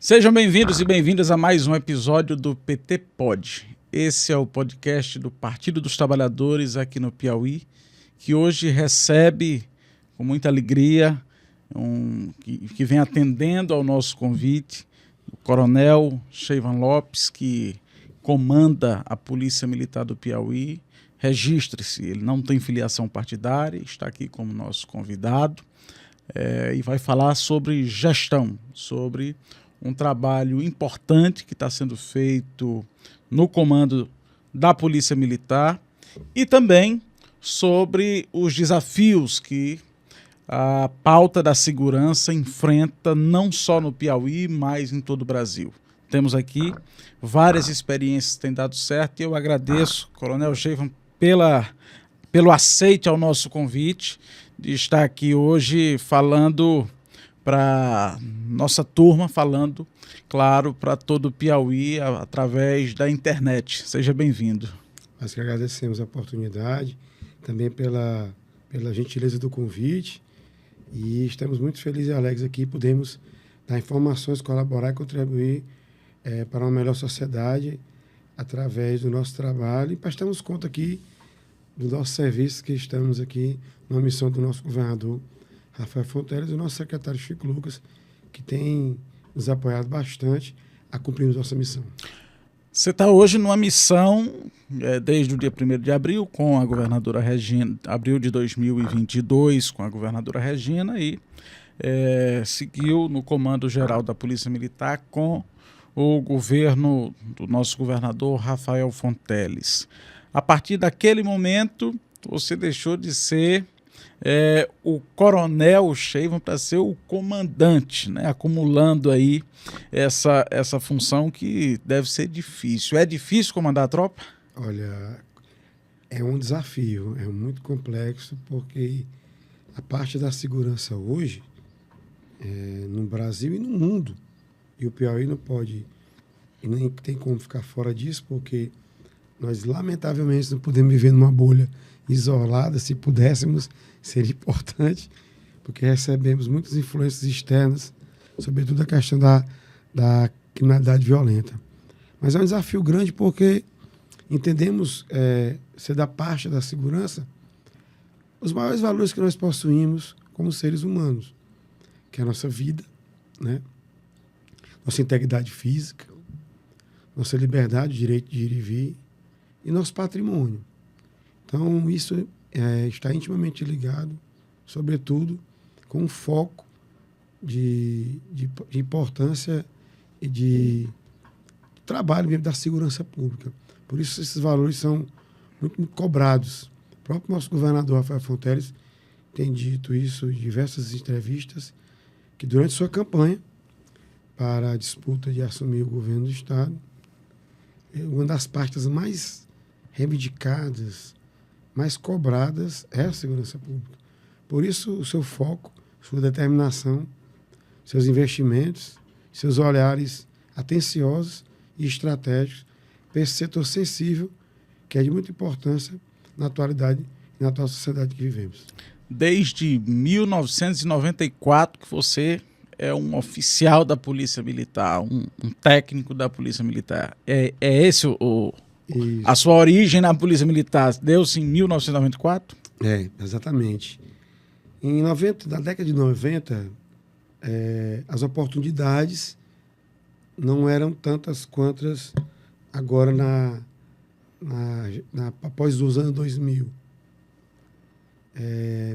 Sejam bem-vindos e bem-vindas a mais um episódio do PT Pod. Esse é o podcast do Partido dos Trabalhadores aqui no Piauí, que hoje recebe com muita alegria, que vem atendendo ao nosso convite, o Coronel Cheyvan Lopes, que comanda a Polícia Militar do Piauí. Registre-se, ele não tem filiação partidária, está aqui como nosso convidado e vai falar sobre gestão, sobre um trabalho importante que está sendo feito no comando da Polícia Militar e também sobre os desafios que a pauta da segurança enfrenta não só no Piauí, mas em todo o Brasil. Temos aqui várias experiências que têm dado certo e eu agradeço, Coronel Cheyvan, pelo aceite ao nosso convite de estar aqui hoje falando para nossa turma, falando, claro, para todo o Piauí através da internet. Seja bem-vindo. Nós que agradecemos a oportunidade, também pela gentileza do convite, e estamos muito felizes e alegres aqui, podemos dar informações, colaborar e contribuir para uma melhor sociedade através do nosso trabalho, e prestamos conta aqui do nosso serviço, que estamos aqui numa missão do nosso governador Rafael Fonteles e do nosso secretário Chico Lucas, que tem nos apoiado bastante a cumprir nossa missão. Você está hoje numa missão, desde o dia 1º de abril, com a governadora Regina, abril de 2022, com a governadora Regina, e seguiu no comando geral da Polícia Militar com o governo do nosso governador Rafael Fonteles. A partir daquele momento, você deixou de ser o Coronel Cheyvan para ser o comandante, né? Acumulando aí essa função que deve ser difícil. É difícil comandar a tropa? Olha, é um desafio, é muito complexo, porque a parte da segurança hoje, no Brasil e no mundo, e o Piauí não pode, e nem tem como ficar fora disso, porque nós, lamentavelmente, não podemos viver numa bolha isolada. Se pudéssemos, seria importante, porque recebemos muitas influências externas, sobretudo a questão da criminalidade violenta. Mas é um desafio grande porque entendemos ser da parte da segurança os maiores valores que nós possuímos como seres humanos, que é a nossa vida, né? Nossa integridade física, nossa liberdade, o direito de ir e vir, e nosso patrimônio. Então, isso está intimamente ligado, sobretudo, com um foco de importância e de trabalho mesmo da segurança pública. Por isso, esses valores são muito cobrados. O próprio nosso governador, Rafael Fonteles, tem dito isso em diversas entrevistas, que durante sua campanha para a disputa de assumir o governo do Estado, uma das partes mais reivindicadas, mais cobradas, é a segurança pública. Por isso, o seu foco, sua determinação, seus investimentos, seus olhares atenciosos e estratégicos para esse setor sensível, que é de muita importância na atualidade e na atual sociedade que vivemos. Desde 1994 que você é um oficial da Polícia Militar, um técnico da Polícia Militar. É esse a sua origem na Polícia Militar? Deu-se em 1994? Exatamente. Na década de 90, as oportunidades não eram tantas quantas agora após os anos 2000.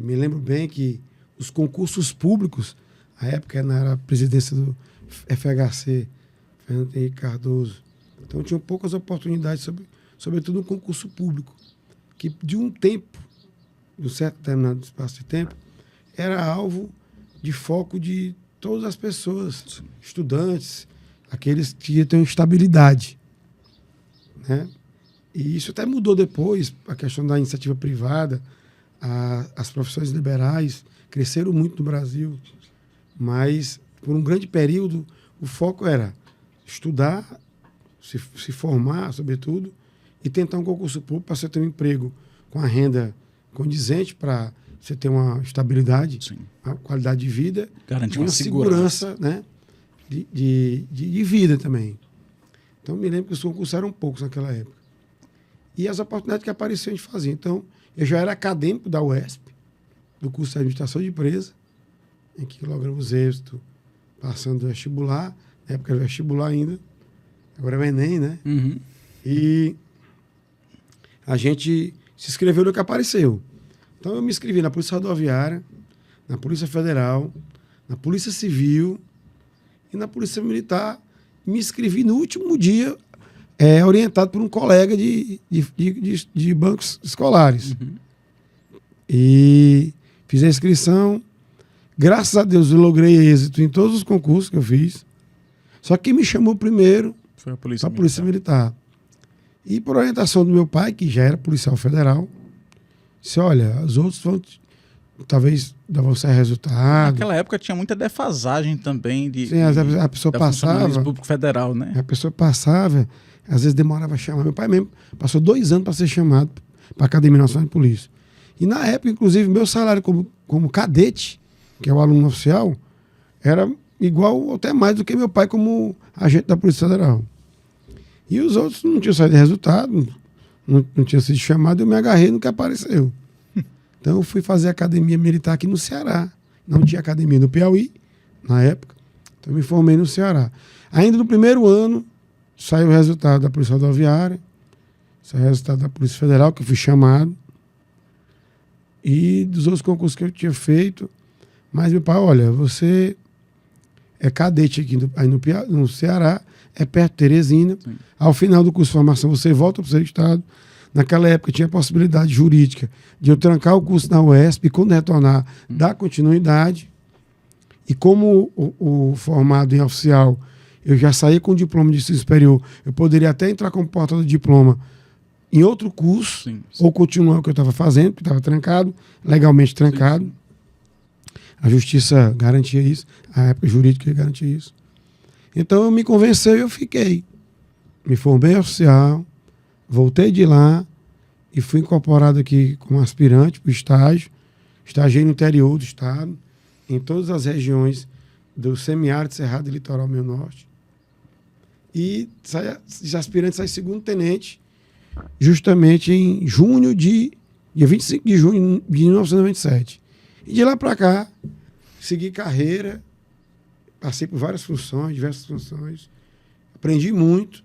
Me lembro bem que os concursos públicos, à época era a presidência do FHC, Fernando Henrique Cardoso, então tinham poucas oportunidades, sobretudo no concurso público, que de um tempo, de um certo determinado espaço de tempo, era alvo de foco de todas as pessoas, estudantes, aqueles que têm estabilidade, né? E isso até mudou depois, a questão da iniciativa privada, as profissões liberais cresceram muito no Brasil, mas por um grande período o foco era estudar, se formar, sobretudo, e tentar um concurso público para você ter um emprego com a renda condizente para você ter uma estabilidade, sim, uma qualidade de vida, garantir uma segurança, né, de vida também. Então, me lembro que os concursos eram poucos naquela época. E as oportunidades que apareciam a gente fazia. Então, eu já era acadêmico da UESP, do curso de Administração de Empresa, em que logramos êxito passando do vestibular. Na época era vestibular ainda. Agora é o Enem, né? Uhum. E a gente se inscreveu no que apareceu. Então, eu me inscrevi na Polícia Rodoviária, na Polícia Federal, na Polícia Civil e na Polícia Militar. Me inscrevi no último dia, orientado por um colega de bancos escolares. Uhum. E fiz a inscrição. Graças a Deus, eu logrei êxito em todos os concursos que eu fiz. Só que quem me chamou primeiro Foi a foi a Polícia Militar. E por orientação do meu pai, que já era policial federal, disse, olha, os outros talvez vão ser resultado. Naquela época tinha muita defasagem também Sim, a pessoa passava. Público Federal, né? A pessoa passava, às vezes demorava a chamar. Meu pai mesmo passou 2 anos para ser chamado para a Academia Nacional de Polícia. E na época, inclusive, meu salário como cadete, que é o aluno oficial, era igual ou até mais do que meu pai como agente da Polícia Federal. E os outros não tinham saído de resultado, não tinham sido chamados, eu me agarrei no que apareceu. Então eu fui fazer academia militar aqui no Ceará. Não tinha academia no Piauí, na época. Então eu me formei no Ceará. Ainda no primeiro ano, saiu o resultado da Polícia Rodoviária, saiu o resultado da Polícia Federal, que eu fui chamado, e dos outros concursos que eu tinha feito. Mas meu pai, olha, você é cadete aqui no Ceará, é perto de Teresina. Sim. Ao final do curso de formação, você volta para o seu estado. Naquela época tinha a possibilidade jurídica de eu trancar o curso na UESP e, quando retornar, dar continuidade. E como o formado em oficial, eu já saí com o diploma de ensino superior, eu poderia até entrar como portador de diploma em outro curso, sim. Ou continuar o que eu estava fazendo, que estava trancado, legalmente trancado. Sim. A justiça garantia isso, a época jurídica garantia isso. Então, me convenceu e eu fiquei. Me formei oficial, voltei de lá e fui incorporado aqui como aspirante para o estágio. Estagiei no interior do estado, em todas as regiões do semiárido, cerrado e litoral meio norte. E de aspirante saí segundo tenente, justamente em dia 25 de junho de 1997. E de lá para cá, segui carreira, passei por várias funções, diversas funções, aprendi muito,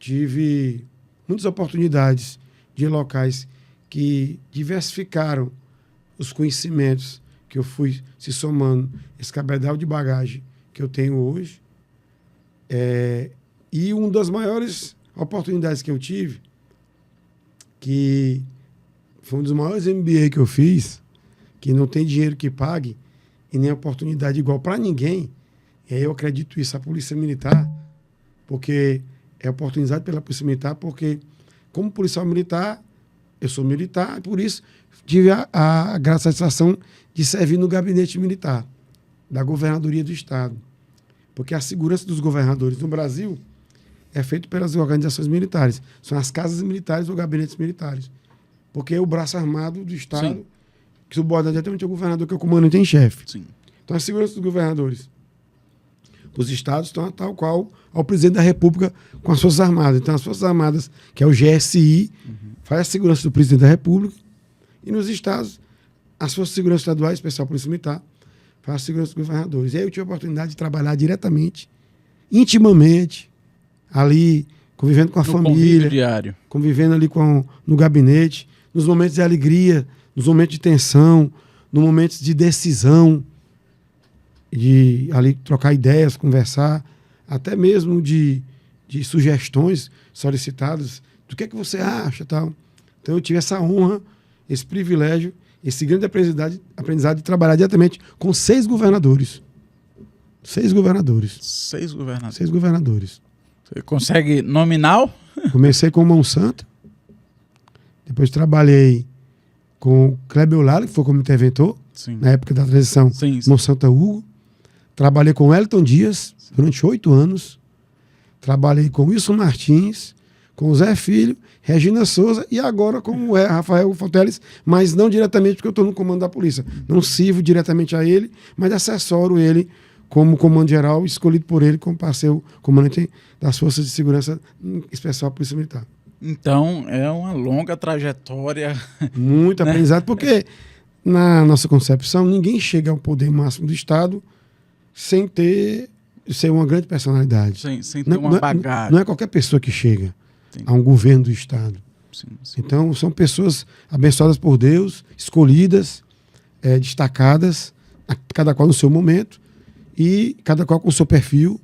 tive muitas oportunidades de locais que diversificaram os conhecimentos que eu fui se somando, esse cabedal de bagagem que eu tenho hoje. E uma das maiores oportunidades que eu tive, que foi um dos maiores MBA que eu fiz, que não tem dinheiro que pague e nem oportunidade igual para ninguém, e aí eu acredito isso, a Polícia Militar, porque é oportunidade pela Polícia Militar, porque como policial militar, eu sou militar, e por isso tive a grata satisfação de servir no gabinete militar da governadoria do Estado. Porque a segurança dos governadores no Brasil é feita pelas organizações militares. São as casas militares ou gabinetes militares. Porque é o braço armado do Estado, sim, que subordina diretamente ao governador, que é o comandante em chefe. Sim. Então, a segurança dos governadores. Os estados estão tal qual ao presidente da República com as Forças Armadas. Então, as Forças Armadas, que é o GSI, faz a segurança do presidente da República. E nos estados, as Forças de Segurança Estaduais, especial Polícia Militar, faz a segurança dos governadores. E aí eu tive a oportunidade de trabalhar diretamente, intimamente, ali, convivendo com a família. Diário. Convivendo ali no gabinete, nos momentos de alegria, nos momentos de tensão, nos momentos de decisão, de ali trocar ideias, conversar, até mesmo de sugestões solicitadas, do que é que você acha, tal. Então eu tive essa honra, esse privilégio, esse grande aprendizado de trabalhar diretamente com 6 governadores. 6 governadores. 6 governadores. 6 governadores. Você consegue nominal? Comecei com o Mão Santa, depois trabalhei com o Kleber Eulálio, que foi como interventor, sim, na época da transição, sim, sim. Mão Santa Hugo. Trabalhei com Wellington Dias durante 8 anos. Trabalhei com Wilson Martins, com o Zé Filho, Regina Souza e agora com o Rafael Fonteles, mas não diretamente porque eu estou no comando da polícia. Não sirvo diretamente a ele, mas assessoro ele como comando-geral, escolhido por ele como para ser o comandante das Forças de Segurança Especial da Polícia Militar. Então, é uma longa trajetória. Muito aprendizado, porque na nossa concepção, ninguém chega ao poder máximo do Estado sem ser uma grande personalidade. Sem ter uma bagagem. Não é qualquer pessoa que chega Sim. a um governo do Estado. Sim. Então, são pessoas abençoadas por Deus, escolhidas, destacadas, cada qual no seu momento, e cada qual com o seu perfil.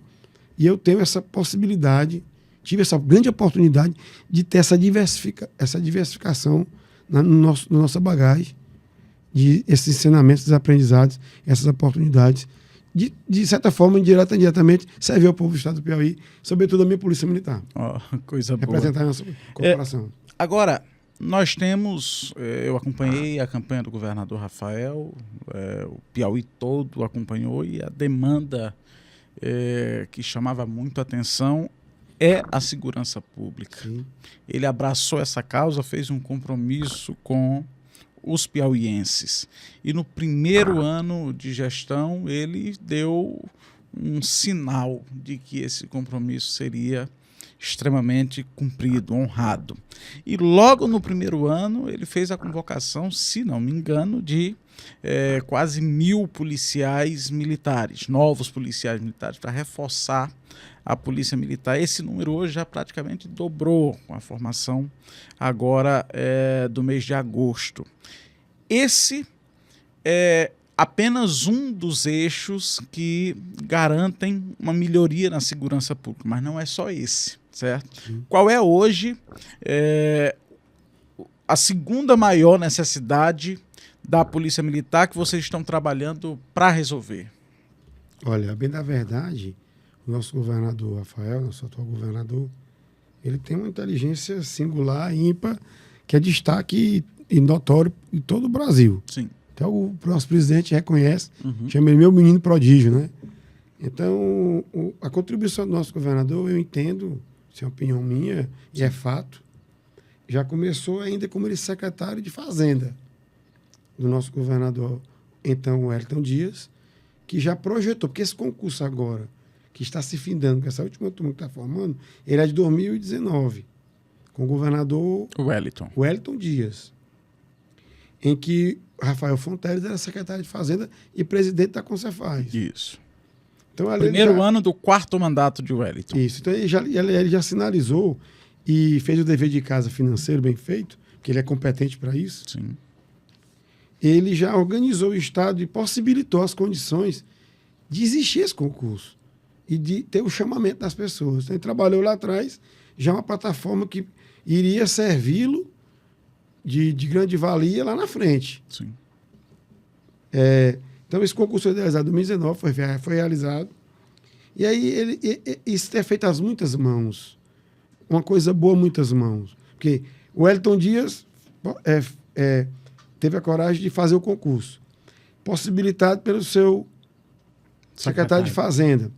E eu tenho essa possibilidade, tive essa grande oportunidade de ter essa diversificação na nossa bagagem, de esses ensinamentos, esses aprendizados, essas oportunidades, de certa forma, indireta e indiretamente, servir ao povo do Estado do Piauí, sobretudo a minha Polícia Militar. Coisa boa. Representar a nossa corporação. Agora, nós temos, eu acompanhei a campanha do governador Rafael, o Piauí todo acompanhou, e a demanda que chamava muito a atenção é a segurança pública. Sim. Ele abraçou essa causa, fez um compromisso com os piauienses. E no primeiro ano de gestão, ele deu um sinal de que esse compromisso seria extremamente cumprido, honrado. E logo no primeiro ano, ele fez a convocação, se não me engano, de quase 1.000 policiais militares, novos policiais militares, para reforçar a Polícia Militar. Esse número hoje já praticamente dobrou com a formação agora do mês de agosto. Esse é apenas um dos eixos que garantem uma melhoria na segurança pública, mas não é só esse, certo? Sim. Qual é hoje a segunda maior necessidade da Polícia Militar que vocês estão trabalhando para resolver? Olha, bem da verdade, o nosso governador Rafael, nosso atual governador, ele tem uma inteligência singular, ímpar, que é destaque e notório em todo o Brasil. Sim. Até o nosso presidente reconhece, chama ele meu menino prodígio, né? Então, a contribuição do nosso governador, eu entendo, isso é uma opinião minha, e é fato, já começou ainda como ele secretário de Fazenda do nosso governador, então, Wellington Dias, que já projetou, porque esse concurso agora, que está se findando, com essa última turma que está formando, ele é de 2019, com o governador Wellington Dias, em que Rafael Fonteles era secretário de Fazenda e presidente da Concefaz. Isso. Então, primeiro ano do 4º mandato de Wellington. Isso. Então, ele já sinalizou e fez o dever de casa financeiro bem feito, porque ele é competente para isso. Sim. Ele já organizou o Estado e possibilitou as condições de existir esse concurso e de ter o chamamento das pessoas. Então, ele trabalhou lá atrás, já uma plataforma que iria servi-lo de grande valia lá na frente. Sim. Então, esse concurso foi realizado em 2019, foi realizado. E aí, isso é feito às muitas mãos. Uma coisa boa, muitas mãos. Porque o Wellington Dias teve a coragem de fazer o concurso, possibilitado pelo seu secretário de Fazenda.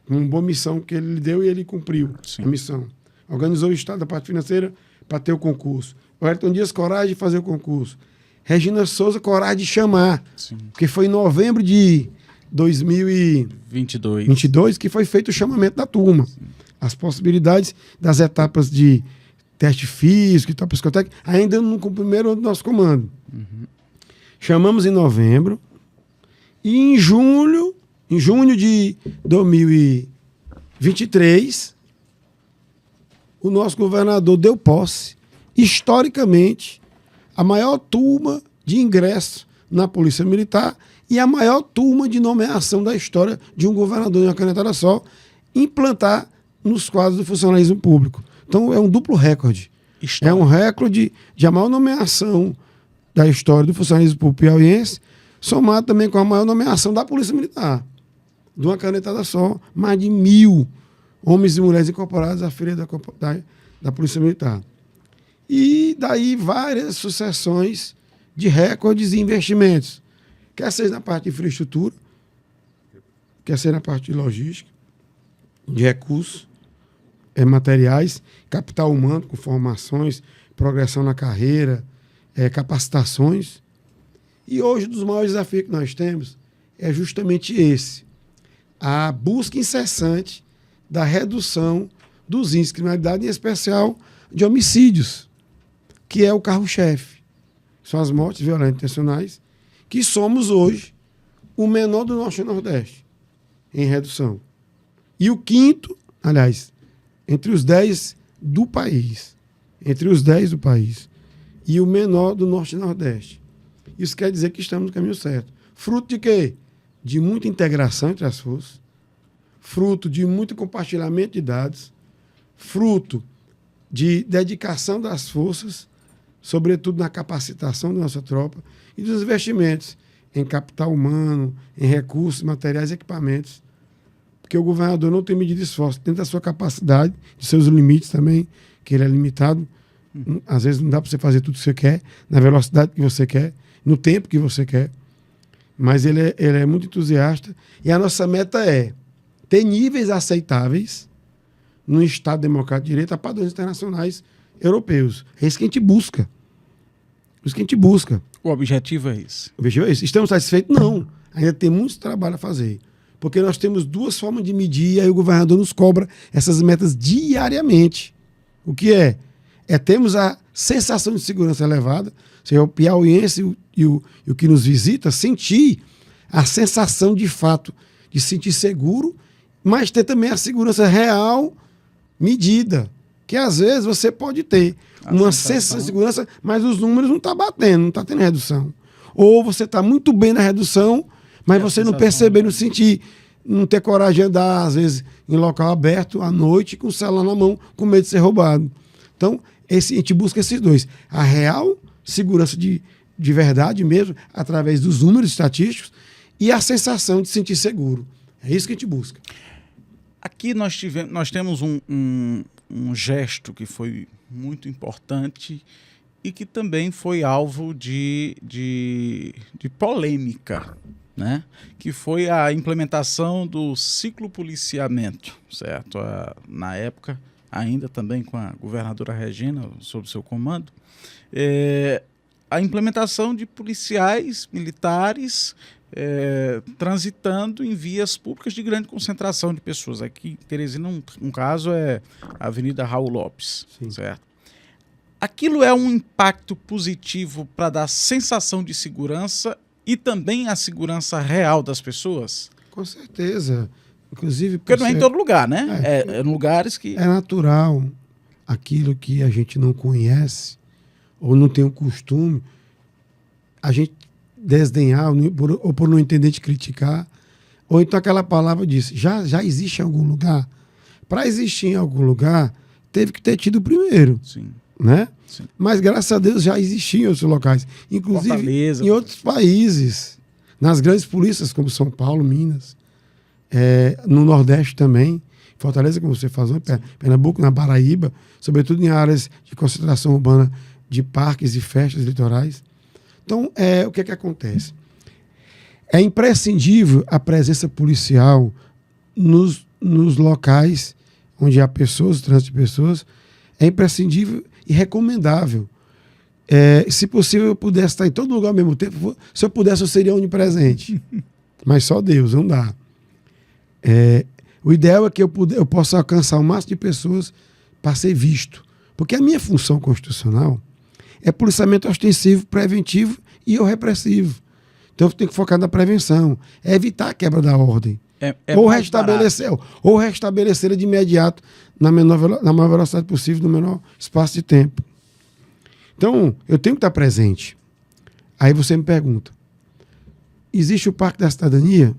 Uma boa missão que ele lhe deu e ele cumpriu. Sim. A missão. Organizou o Estado da parte financeira para ter o concurso. O Wellington Dias, coragem de fazer o concurso. Regina Souza, coragem de chamar. Sim. Porque foi em novembro de 2022 que foi feito o chamamento da turma. Sim. As possibilidades das etapas de teste físico e tal, psicotécnico, ainda no primeiro ano do nosso comando. Chamamos em novembro e em junho de 2023, o nosso governador deu posse, historicamente, a maior turma de ingresso na Polícia Militar e a maior turma de nomeação da história de um governador em uma canetada só, implantar nos quadros do funcionalismo público. Então, é um duplo recorde. É um recorde de a maior nomeação da história do funcionalismo público piauiense, somado também com a maior nomeação da Polícia Militar. De uma canetada só, mais de 1.000 homens e mulheres incorporados à Feira da Polícia Militar. E daí várias sucessões de recordes e investimentos. Quer seja na parte de infraestrutura, quer seja na parte de logística, de recursos, materiais, capital humano, com formações, progressão na carreira, capacitações. E hoje, um dos maiores desafios que nós temos é justamente esse. a busca incessante da redução dos índices de criminalidade, em especial de homicídios, que é o carro-chefe. São as mortes violentas intencionais, que somos hoje o menor do Norte e Nordeste em redução. E o quinto, aliás, entre os 10 do país. Entre os 10 do país. E o menor do Norte e Nordeste. Isso quer dizer que estamos no caminho certo. Fruto de quê? De muita integração entre as forças, fruto de muito compartilhamento de dados, fruto de dedicação das forças, sobretudo na capacitação da nossa tropa e dos investimentos em capital humano, em recursos, materiais e equipamentos. Porque o governador não tem medida de esforço, dentro da sua capacidade, de seus limites também, que ele é limitado. Às vezes não dá para você fazer tudo que você quer, na velocidade que você quer, no tempo que você quer. Mas ele é muito entusiasta. E a nossa meta é ter níveis aceitáveis no Estado Democrático de Direito a padrões internacionais europeus. É isso que a gente busca. É isso que a gente busca. O objetivo é esse. O objetivo é esse. Estamos satisfeitos? Não. Ainda tem muito trabalho a fazer. Porque nós temos duas formas de medir e aí o governador nos cobra essas metas diariamente. O que é? Termos a sensação de segurança elevada, ou seja, o piauiense e o que nos visita sentir a sensação de fato de se sentir seguro, mas ter também a segurança real medida. Que às vezes você pode ter uma sensação de segurança, mas os números não estão batendo, não está tendo redução. Ou você está muito bem na redução, mas você não perceber, não sentir, não ter coragem de andar, às vezes, em local aberto, à noite, com o celular na mão, com medo de ser roubado. Então, a gente busca esses dois. A real segurança de verdade mesmo, através dos números estatísticos, e a sensação de se sentir seguro. É isso que a gente busca. Aqui nós temos um gesto que foi muito importante e que também foi alvo de polêmica, né? Que foi a implementação do ciclopoliciamento, certo? Na época, ainda também com a governadora Regina, sob seu comando, a implementação de policiais militares transitando em vias públicas de grande concentração de pessoas. Aqui em Teresina, um caso é a Avenida Raul Lopes, certo? Aquilo é um impacto positivo para dar sensação de segurança e também a segurança real das pessoas? Com certeza. Inclusive, porque não é em todo lugar, né? É em lugares que... É natural aquilo que a gente não conhece ou não tem o costume, a gente desdenhar ou por não entender de criticar, ou então aquela palavra diz, já existe em algum lugar? Para existir em algum lugar, teve que ter tido primeiro. Sim. Né? Sim. Mas graças a Deus já existia em outros locais, inclusive Fortaleza, em outros países, nas grandes polícias como São Paulo, Minas, no Nordeste também, Fortaleza, como você falou, Pernambuco, na Paraíba, sobretudo em áreas de concentração urbana de parques e festas litorais. Então, o que acontece? É imprescindível a presença policial nos locais onde há pessoas, trânsito de pessoas, é imprescindível e recomendável. Se possível, eu pudesse estar em todo lugar ao mesmo tempo. Se eu pudesse, eu seria onipresente. Mas só Deus, não dá. O ideal é que eu possa alcançar o máximo de pessoas para ser visto. Porque a minha função constitucional é policiamento ostensivo, preventivo e ou repressivo. Então eu tenho que focar na prevenção. É evitar a quebra da ordem. Ou restabelecer de imediato na maior velocidade possível, no menor espaço de tempo. Então, eu tenho que estar presente. Aí você me pergunta, existe o Parque da Cidadania?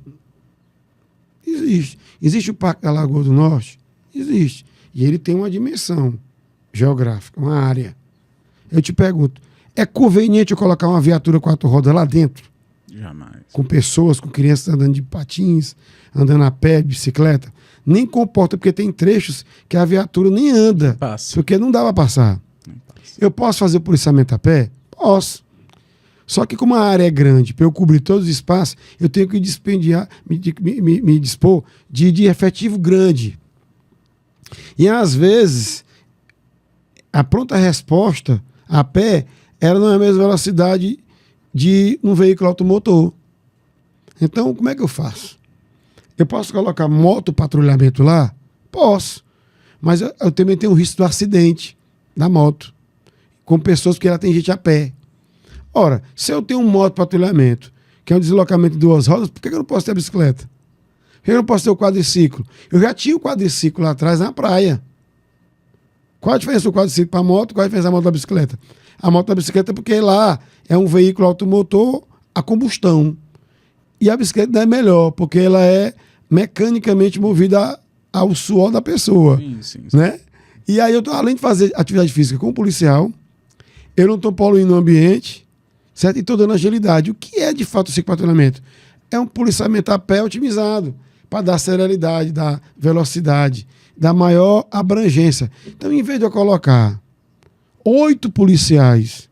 Existe. Existe o Parque da Lagoa do Norte? Existe. E ele tem uma dimensão geográfica, uma área. Eu te pergunto, é conveniente eu colocar uma viatura 4 rodas lá dentro? Jamais. Com pessoas, com crianças andando de patins, andando a pé, de bicicleta? Nem comporta, porque tem trechos que a viatura nem anda. Passa. Porque não dá para passar. Eu posso fazer o policiamento a pé? Posso. Só que como a área é grande, para eu cobrir todos os espaços, eu tenho que me dispor de efetivo grande. E às vezes, a pronta resposta a pé, ela não é a mesma velocidade de um veículo automotor. Então, como é que eu faço? Eu posso colocar moto-patrulhamento lá? Posso. Mas eu também tenho o risco do acidente da moto, com pessoas, porque ela tem gente a pé. Ora, se eu tenho um moto-patrulhamento, que é um deslocamento de 2 rodas, por que eu não posso ter a bicicleta? Por que eu não posso ter o quadriciclo? Eu já tinha o quadriciclo lá atrás na praia. Qual a diferença do quadriciclo para a moto? Qual a diferença da moto da bicicleta? A moto da bicicleta é porque lá é um veículo automotor a combustão. E a bicicleta é melhor, porque ela é mecanicamente movida ao suor da pessoa. Sim. Né? E aí, além de fazer atividade física com o policial, eu não estou poluindo o ambiente, certo? E estou dando agilidade. O que é, de fato, o ciclopatrulhamento? É um policiamento a pé otimizado, para dar celeridade, dar velocidade, dar maior abrangência. Então, em vez de eu colocar 8 policiais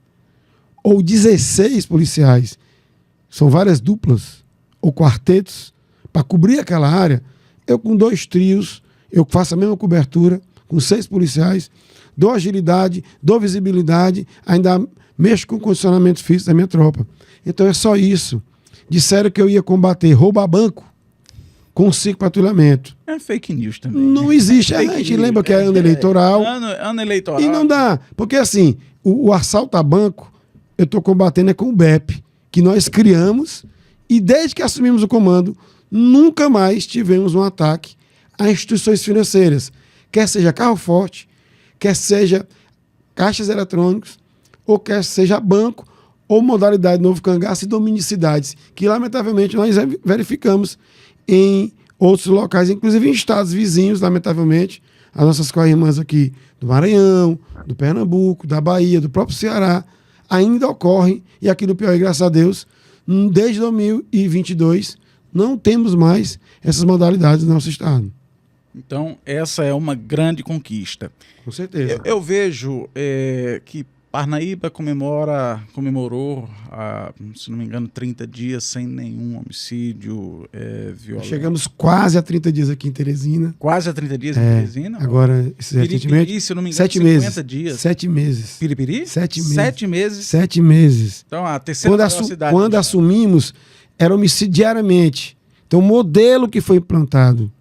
ou 16 policiais, são várias duplas ou quartetos, para cobrir aquela área, eu com 2 trios, eu faço a mesma cobertura, com 6 policiais, dou agilidade, dou visibilidade, ainda mexo com o condicionamento físico da minha tropa. Então é só isso. Disseram que eu ia combater roubo a banco com ciclopatrulhamento. É fake news também. Não existe. A gente lembra que é ano eleitoral. Ano eleitoral. E não dá. Porque assim, o assalto a banco, eu estou combatendo com o BEP, que nós criamos, e desde que assumimos o comando, nunca mais tivemos um ataque a instituições financeiras. Quer seja carro forte, quer seja caixas eletrônicos, ou quer seja banco, ou modalidade novo cangaço e dominicidades, que lamentavelmente nós verificamos em outros locais, inclusive em estados vizinhos, lamentavelmente, as nossas co-irmãs aqui do Maranhão, do Pernambuco, da Bahia, do próprio Ceará, ainda ocorrem, e aqui no Piauí, graças a Deus, desde 2022, não temos mais essas modalidades no nosso estado. Então, essa é uma grande conquista. Com certeza. Eu vejo que Parnaíba comemorou, se não me engano, 30 dias sem nenhum homicídio violento. Chegamos quase a 30 dias aqui em Teresina. Quase a 30 dias em Teresina? Agora, recentemente, se não me engano, 7 50 meses. dias. 7 meses. Piripiri? 7 meses. 7 meses? 7 meses. Então, a terceira maior cidade. Quando assumimos, era homicídio diariamente. Então, o modelo que foi implantado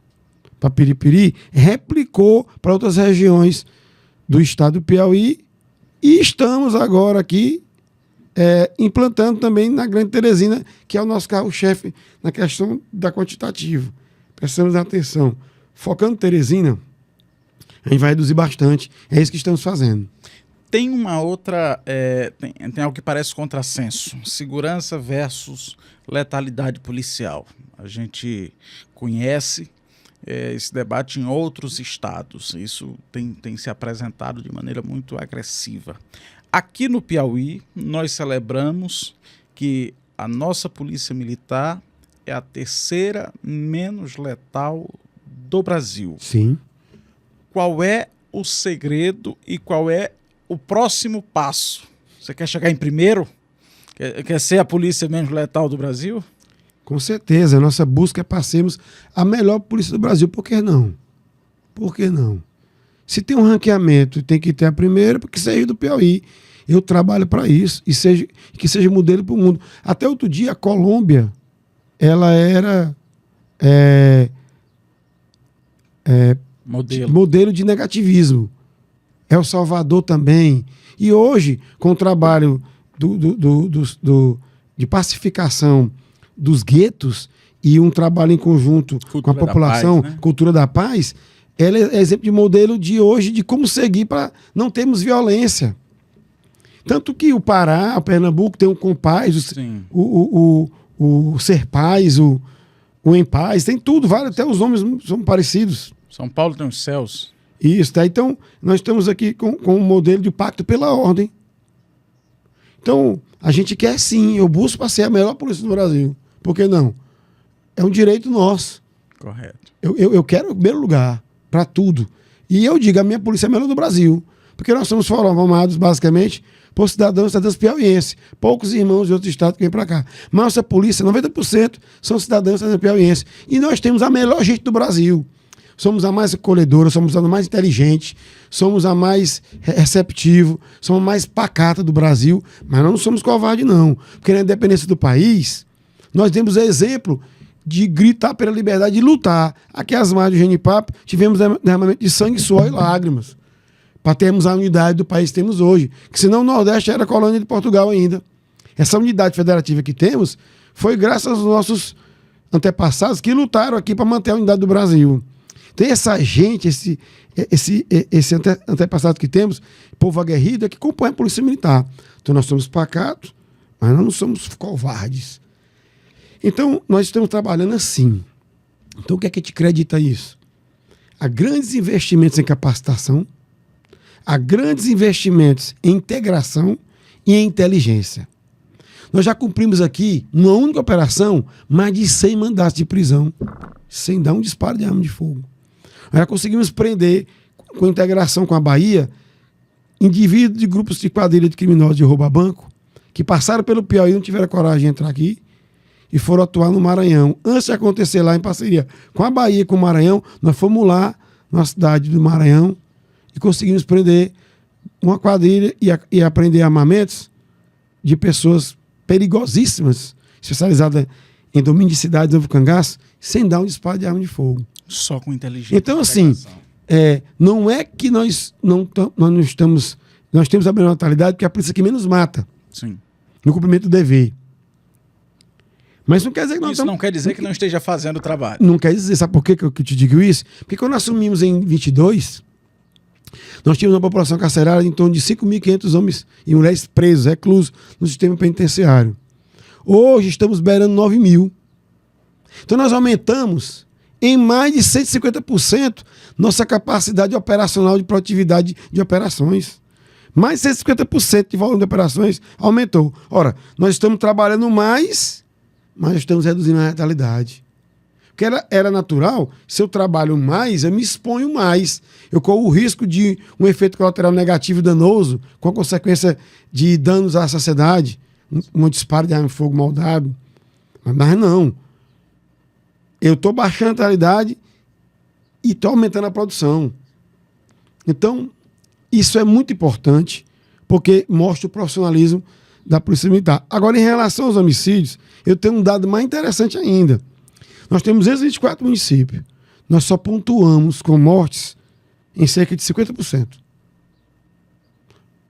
para Piripiri replicou para outras regiões do estado do Piauí, e estamos agora aqui implantando também na Grande Teresina, que é o nosso carro-chefe na questão da quantitativa. Prestamos atenção. Focando Teresina, a gente vai reduzir bastante. É isso que estamos fazendo. Tem uma outra... tem algo que parece contrassenso. Segurança versus letalidade policial. A gente conhece esse debate em outros estados. Isso tem se apresentado de maneira muito agressiva. Aqui no Piauí, nós celebramos que a nossa polícia militar é a terceira menos letal do Brasil. Sim. Qual é o segredo e qual é o próximo passo? Você quer chegar em primeiro? Quer ser a polícia menos letal do Brasil? Com certeza, a nossa busca é para sermos a melhor polícia do Brasil. Por que não? Por que não? Se tem um ranqueamento, tem que ter a primeira, porque seja do Piauí. Eu trabalho para isso, e que seja modelo para o mundo. Até outro dia, a Colômbia, ela era modelo de negativismo. El Salvador também. E hoje, com o trabalho de pacificação dos guetos e um trabalho em conjunto com a população, paz, né? Cultura da Paz, ela é exemplo de modelo de hoje de como seguir para não termos violência. Tanto que o Pará, o Pernambuco tem o Compaz, o Ser Paz, o Em Paz, tem tudo, até os nomes são parecidos. São Paulo tem os céus. Isso, tá? Então, nós estamos aqui com um modelo de pacto pela ordem. Então, a gente quer sim, eu busco para ser a melhor polícia do Brasil. Por que não? É um direito nosso. Correto. Eu quero o primeiro lugar para tudo. E eu digo, a minha polícia é a melhor do Brasil. Porque nós somos formados, basicamente, por cidadãos e cidadãs piauienses. Poucos irmãos de outros estados que vêm para cá. Mas nossa polícia, 90%, são cidadãos e cidadãs piauienses. E nós temos a melhor gente do Brasil. Somos a mais acolhedora, somos a mais inteligente, somos a mais receptivo, somos a mais pacata do Brasil, mas não somos covardes, não. Porque na independência do país, nós temos exemplo de gritar pela liberdade, de lutar. Aqui as margens do Genipapo, tivemos derramamento de sangue, suor e lágrimas para termos a unidade do país que temos hoje. Que senão o Nordeste era colônia de Portugal ainda. Essa unidade federativa que temos foi graças aos nossos antepassados que lutaram aqui para manter a unidade do Brasil. Então essa gente, esse antepassado que temos, povo aguerrido, é que compõe a Polícia Militar. Então nós somos pacatos, mas nós não somos covardes. Então nós estamos trabalhando assim. Então o que é que te acredita isso? Há grandes investimentos em capacitação, há grandes investimentos em integração e em inteligência. Nós já cumprimos aqui, numa única operação, mais de 100 mandatos de prisão, sem dar um disparo de arma de fogo. Nós já conseguimos prender, com integração com a Bahia, indivíduos de grupos de quadrilha de criminosos de roubo a banco, que passaram pelo Piauí e não tiveram coragem de entrar aqui, e foram atuar no Maranhão. Antes de acontecer lá, em parceria com a Bahia e com o Maranhão, nós fomos lá, na cidade do Maranhão, e conseguimos prender uma quadrilha e apreender armamentos de pessoas perigosíssimas, especializadas em domínio de cidades do cangaço, sem dar um disparo de arma de fogo. Só com inteligência. Então, assim, não é que nós temos a menor natalidade, porque é a polícia que menos mata. Sim. No cumprimento do dever. Mas não quer dizer que isso não quer dizer que não esteja fazendo o trabalho. Não quer dizer. Sabe por que eu te digo isso? Porque quando nós assumimos em 22, nós tínhamos uma população carcerária de em torno de 5.500 homens e mulheres presos, reclusos, no sistema penitenciário. Hoje estamos beirando 9.000. Então nós aumentamos em mais de 150% nossa capacidade operacional de produtividade de operações. Mais de 150% de volume de operações aumentou. Ora, nós estamos trabalhando mais, mas estamos reduzindo a letalidade. Porque era natural, se eu trabalho mais, eu me exponho mais. Eu corro o risco de um efeito colateral negativo e danoso, com a consequência de danos à sociedade, um disparo de arma de fogo mal dado. Mas não. Eu estou baixando a letalidade e estou aumentando a produção. Então, isso é muito importante, porque mostra o profissionalismo da Polícia Militar. Agora, em relação aos homicídios, eu tenho um dado mais interessante ainda. Nós temos 224 municípios. Nós só pontuamos com mortes em cerca de 50%.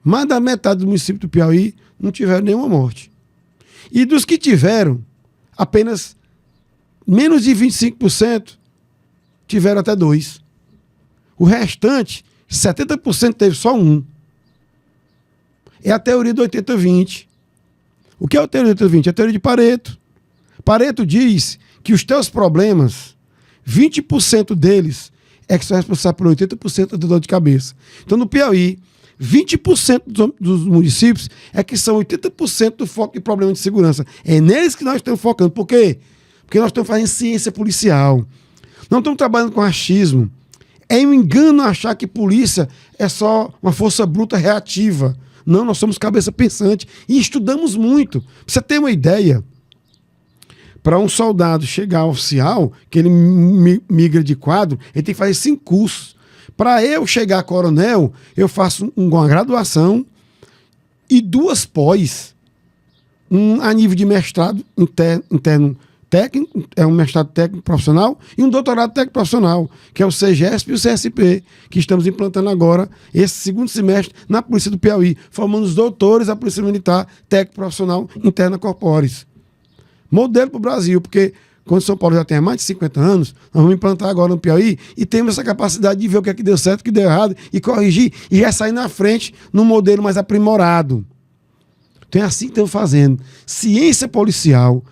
Mais da metade dos municípios do Piauí não tiveram nenhuma morte. E dos que tiveram, apenas menos de 25% tiveram até 2. O restante, 70% teve só 1. É a teoria do 80-20. O que é a teoria do 80-20? É a teoria de Pareto. Pareto diz que os teus problemas, 20% deles é que são responsáveis por 80% da dor de cabeça. Então, no Piauí, 20% dos municípios é que são 80% do foco de problema de segurança. É neles que nós estamos focando. Por quê? Porque nós estamos fazendo ciência policial. Não estamos trabalhando com achismo. É um engano achar que polícia é só uma força bruta reativa. Não, nós somos cabeça pensante e estudamos muito. Pra você ter uma ideia, para um soldado chegar a oficial, que ele migra de quadro, ele tem que fazer 5 cursos. Para eu chegar a coronel, eu faço uma graduação e 2 pós. Um a nível de mestrado interno técnico, é um mestrado técnico profissional, e um doutorado técnico profissional, que é o CEGESP e o CSP, que estamos implantando agora, esse segundo semestre, na Polícia do Piauí, formando os doutores da Polícia Militar técnico profissional interna corporis. Modelo para o Brasil, porque quando São Paulo já tem mais de 50 anos, nós vamos implantar agora no Piauí e temos essa capacidade de ver o que é que deu certo, o que deu errado e corrigir e já sair na frente num modelo mais aprimorado. Então é assim que estamos fazendo. Ciência policial,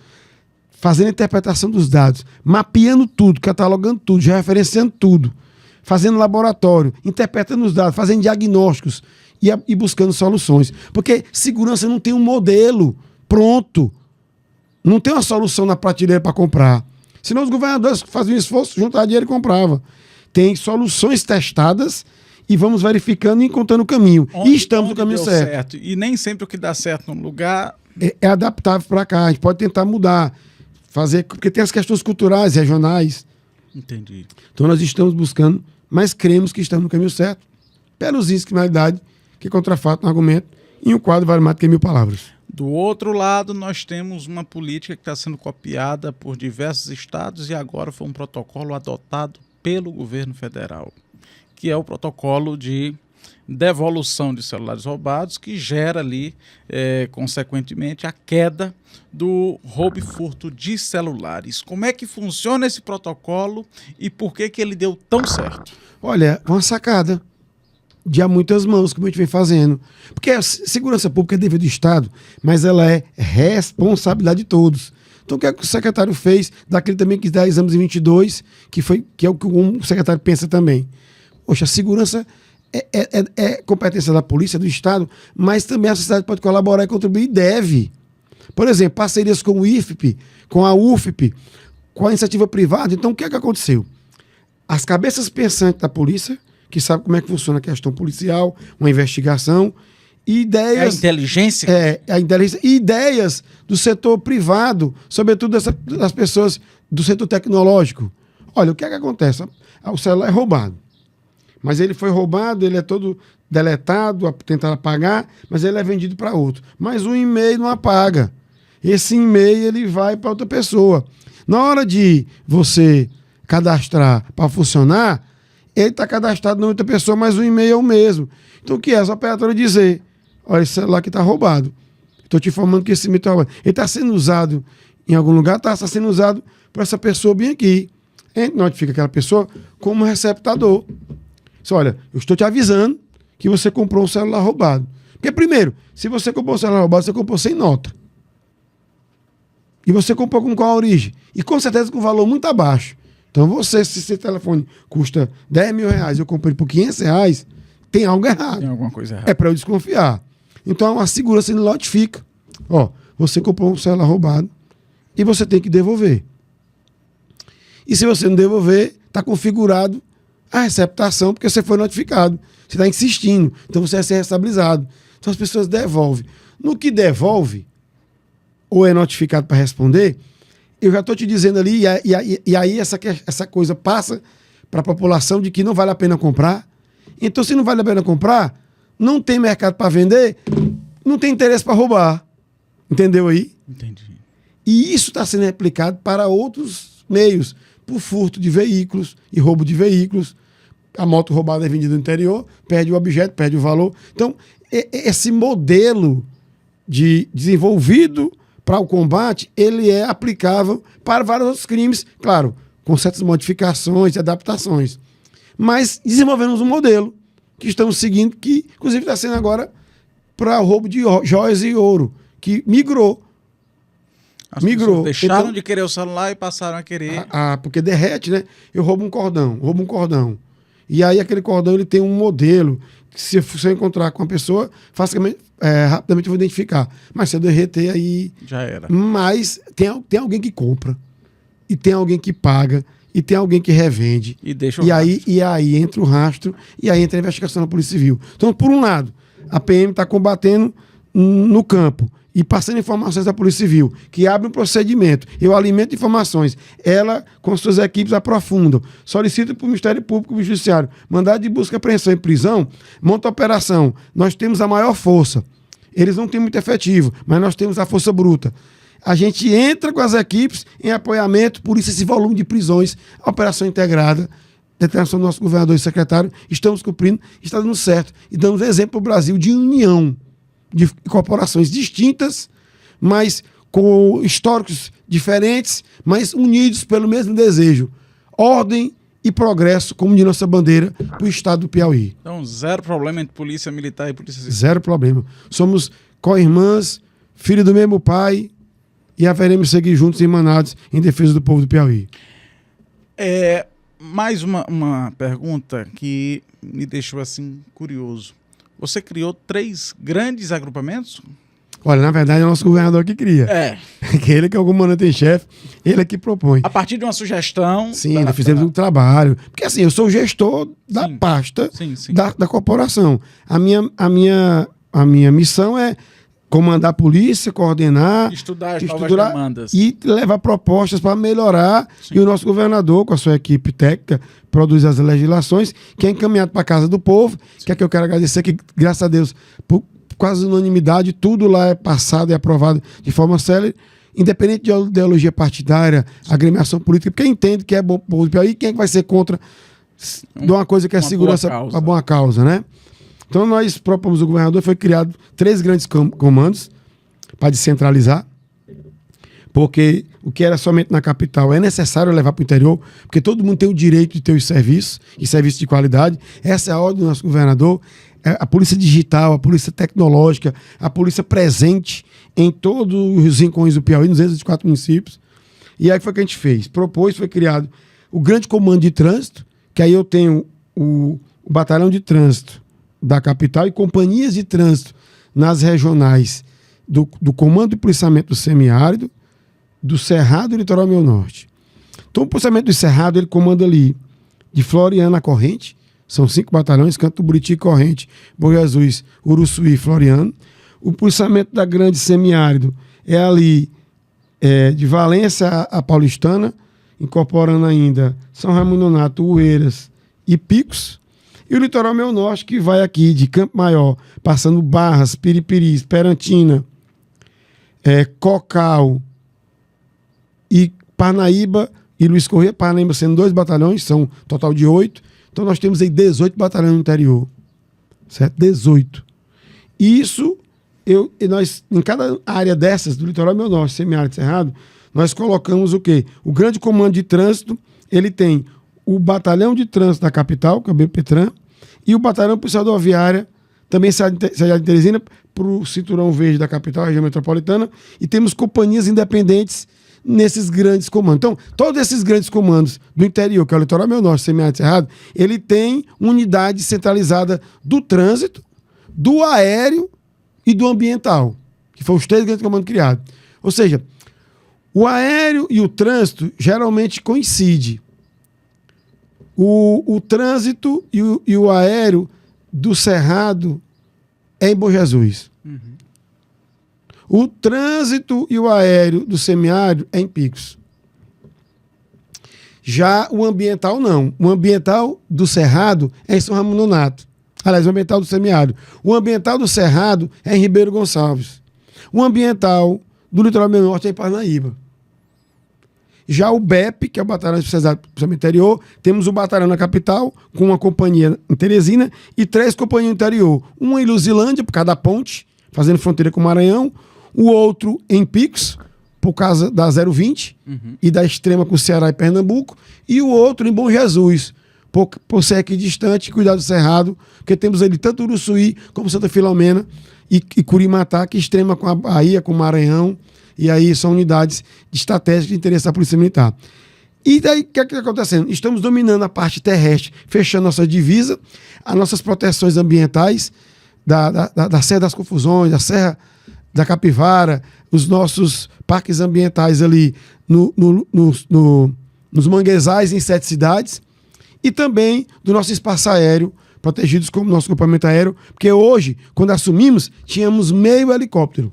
fazendo a interpretação dos dados, mapeando tudo, catalogando tudo, já referenciando tudo, fazendo laboratório, interpretando os dados, fazendo diagnósticos e buscando soluções. Porque segurança não tem um modelo pronto. Não tem uma solução na prateleira para comprar. Senão os governadores faziam esforço, juntar dinheiro e compravam. Tem soluções testadas e vamos verificando e encontrando o caminho. E estamos no caminho certo. E nem sempre o que dá certo num lugar... É adaptável para cá. A gente pode tentar mudar. Fazer, porque tem as questões culturais, regionais. Entendi. Então nós estamos buscando, mas cremos que estamos no caminho certo. Pelos índices de criminalidade, que contrafato no argumento, em um quadro vale mais do que 1000 palavras. Do outro lado, nós temos uma política que está sendo copiada por diversos estados e agora foi um protocolo adotado pelo governo federal, que é o protocolo de devolução de celulares roubados, que gera ali, consequentemente, a queda do roubo e furto de celulares. Como é que funciona esse protocolo e por que ele deu tão certo? Olha, uma sacada de a muitas mãos, como a gente vem fazendo. Porque a segurança pública é dever do Estado, mas ela é responsabilidade de todos. Então, o que o secretário fez, daquele também que dá exames em 22, que é o que o secretário pensa também. Poxa, a segurança é competência da polícia, do Estado, mas também a sociedade pode colaborar e contribuir e deve. Por exemplo, parcerias com o IFP, com a UFP, com a iniciativa privada. Então, o que é que aconteceu? As cabeças pensantes da polícia, que sabem como é que funciona a questão policial, uma investigação, e ideias... A inteligência? A inteligência. E ideias do setor privado, sobretudo das pessoas do setor tecnológico. Olha, o que é que acontece? O celular é roubado. Mas ele foi roubado, ele é todo deletado, tentado apagar, mas ele é vendido para outro. Mas o e-mail não apaga. Esse e-mail ele vai para outra pessoa. Na hora de você cadastrar para funcionar, ele está cadastrado na outra pessoa, mas o e-mail é o mesmo. Então o que é? Essa operadora dizer, olha, esse celular aqui está roubado. Estou te informando que esse e-mail está roubado. Ele está sendo usado em algum lugar, está sendo usado por essa pessoa bem aqui. A gente notifica aquela pessoa como receptador. Olha, eu estou te avisando que você comprou um celular roubado. Porque, primeiro, se você comprou um celular roubado, você comprou sem nota. E você comprou com qual origem? E com certeza com um valor muito abaixo. Então, se seu telefone custa 10 mil reais e eu comprei por 500 reais, tem algo errado. Tem alguma coisa errada. É para eu desconfiar. Então, a segurança notifica. Ó, você comprou um celular roubado e você tem que devolver. E se você não devolver, está configurado a receptação, porque você foi notificado. Você está insistindo. Então você vai ser responsabilizado. Então as pessoas devolvem. No que devolve, ou é notificado para responder, eu já estou te dizendo ali, e aí essa coisa passa para a população de que não vale a pena comprar. Então, se não vale a pena comprar, não tem mercado para vender, não tem interesse para roubar. Entendeu aí? Entendi. E isso está sendo replicado para outros meios, por furto de veículos e roubo de veículos. A moto roubada é vendida no interior, perde o objeto, perde o valor. Então, esse modelo desenvolvido para o combate, ele é aplicável para vários outros crimes, claro, com certas modificações e adaptações. Mas desenvolvemos um modelo que estamos seguindo, que inclusive está sendo agora para o roubo de joias e ouro, que migrou. As pessoas deixaram de querer o celular e passaram a querer... porque derrete, né? Eu roubo um cordão. E aí aquele cordão ele tem um modelo que se eu encontrar com a pessoa, rapidamente eu vou identificar. Mas se eu derreter aí... Já era. Mas tem alguém que compra, e tem alguém que paga, e tem alguém que revende. E deixa o rastro. E aí entra o rastro, e aí entra a investigação da Polícia Civil. Então, por um lado, a PM está combatendo no campo e passando informações da Polícia Civil, que abre um procedimento, eu alimento informações, ela, com suas equipes, aprofundam, solicita para o Ministério Público e o Judiciário mandado de busca, apreensão e prisão, monta a operação. Nós temos a maior força. Eles não têm muito efetivo, mas nós temos a força bruta. A gente entra com as equipes em apoiamento, por isso esse volume de prisões, a operação integrada, determinação do nosso governador e secretário, estamos cumprindo, está dando certo. E damos exemplo para o Brasil de união, de corporações distintas, mas com históricos diferentes, mas unidos pelo mesmo desejo. Ordem e progresso, como de nossa bandeira, para o estado do Piauí. Então, zero problema entre polícia militar e polícia civil. Zero problema. Somos co-irmãs, filhos do mesmo pai, e haveremos seguir juntos e emanados em defesa do povo do Piauí. Mais uma pergunta que me deixou assim curioso. Você criou 3 grandes agrupamentos? Olha, na verdade é o nosso governador que cria. Ele que é o comandante em chefe, ele é que propõe. A partir de uma sugestão... Sim, nós fizemos um trabalho. Porque assim, eu sou o gestor da pasta da corporação. A minha missão é comandar a polícia, coordenar, estudar as novas demandas e levar propostas para melhorar. Sim. E o nosso governador, com a sua equipe técnica, produz as legislações, que é encaminhado para a Casa do Povo, que é que eu quero agradecer, que graças a Deus, quase unanimidade, tudo lá é passado e aprovado de forma célere, independente de ideologia partidária, agremiação política, porque entende que é bom para o Piauí, quem é que vai ser contra de uma coisa que é segurança para boa causa, né? Então nós propomos o governador, foi criado 3 grandes comandos para descentralizar, porque o que era somente na capital é necessário levar para o interior, porque todo mundo tem o direito de ter os serviços, e serviços de qualidade. Essa é a ordem do nosso governador. A polícia digital, a polícia tecnológica, a polícia presente em todos os rincões do Piauí, nos 204 municípios. E aí foi o que a gente fez. Propôs, foi criado o grande comando de trânsito, que aí eu tenho o batalhão de trânsito da capital e companhias de trânsito nas regionais do comando de policiamento do semiárido, do Cerrado e Litoral Meio Norte. Então o policiamento do Cerrado, ele comanda ali de Floriana a Corrente, são 5 batalhões, Canto do Buriti, Corrente, Bom Jesus, Uruçuí e Floriano. O policiamento da Grande Semiárido é ali de Valência a Paulistana, incorporando ainda São Raimundo Nonato, Oeiras e Picos. E o Litoral Meio Norte, que vai aqui de Campo Maior, passando Barras, Piripiris, Perantina, Cocal e Parnaíba e Luiz Corrêa. Parnaíba sendo 2 batalhões, são um total de 8. Então nós temos aí 18 batalhões no interior, certo? 18. E isso, nós, em cada área dessas, do Litoral Meio Norte, Semiárido e Cerrado, nós colocamos o quê? O grande comando de trânsito, ele tem o batalhão de trânsito da capital, que é o BPTran, e o batalhão policial rodoviária, também sede de Teresina, para o cinturão verde da capital, região metropolitana, e temos companhias independentes nesses grandes comandos. Então, todos esses grandes comandos do interior, que é o Litoral Meio Norte, Semiárido e Cerrado, ele tem unidade centralizada do trânsito, do aéreo e do ambiental, que foram os 3 grandes comandos criados. Ou seja, o aéreo e o trânsito geralmente coincidem. O trânsito e o aéreo do Cerrado é em Bom Jesus. Uhum. O trânsito e o aéreo do semiárido é em Picos. Já o ambiental não. O ambiental do Cerrado é em São Raimundo Nonato. Aliás, o ambiental do semiárido. O ambiental do Cerrado é em Ribeiro Gonçalves. O ambiental do Litoral Meio Norte é em Parnaíba. Já o BEP, que é o Batalhão Especializado para o Interior, temos o batalhão na capital, com uma companhia em Teresina e 3 companhias no interior. Uma em Luzilândia, por causa da ponte, fazendo fronteira com o Maranhão. O outro em Picos, por causa da 020 e da extrema com o Ceará e Pernambuco. E o outro em Bom Jesus, por ser aqui distante, cuidar do Cerrado, porque temos ali tanto Uruçuí como Santa Filomena e Curimatá, que extrema com a Bahia, com o Maranhão. E aí são unidades de estratégia de interesse da Polícia Militar. E daí, o que está acontecendo? Estamos dominando a parte terrestre, fechando nossa divisa, as nossas proteções ambientais, da Serra das Confusões, da Serra da Capivara, os nossos parques ambientais ali nos manguezais em 7 cidades, e também do nosso espaço aéreo, protegidos como nosso grupamento aéreo, porque hoje, quando assumimos, tínhamos meio helicóptero.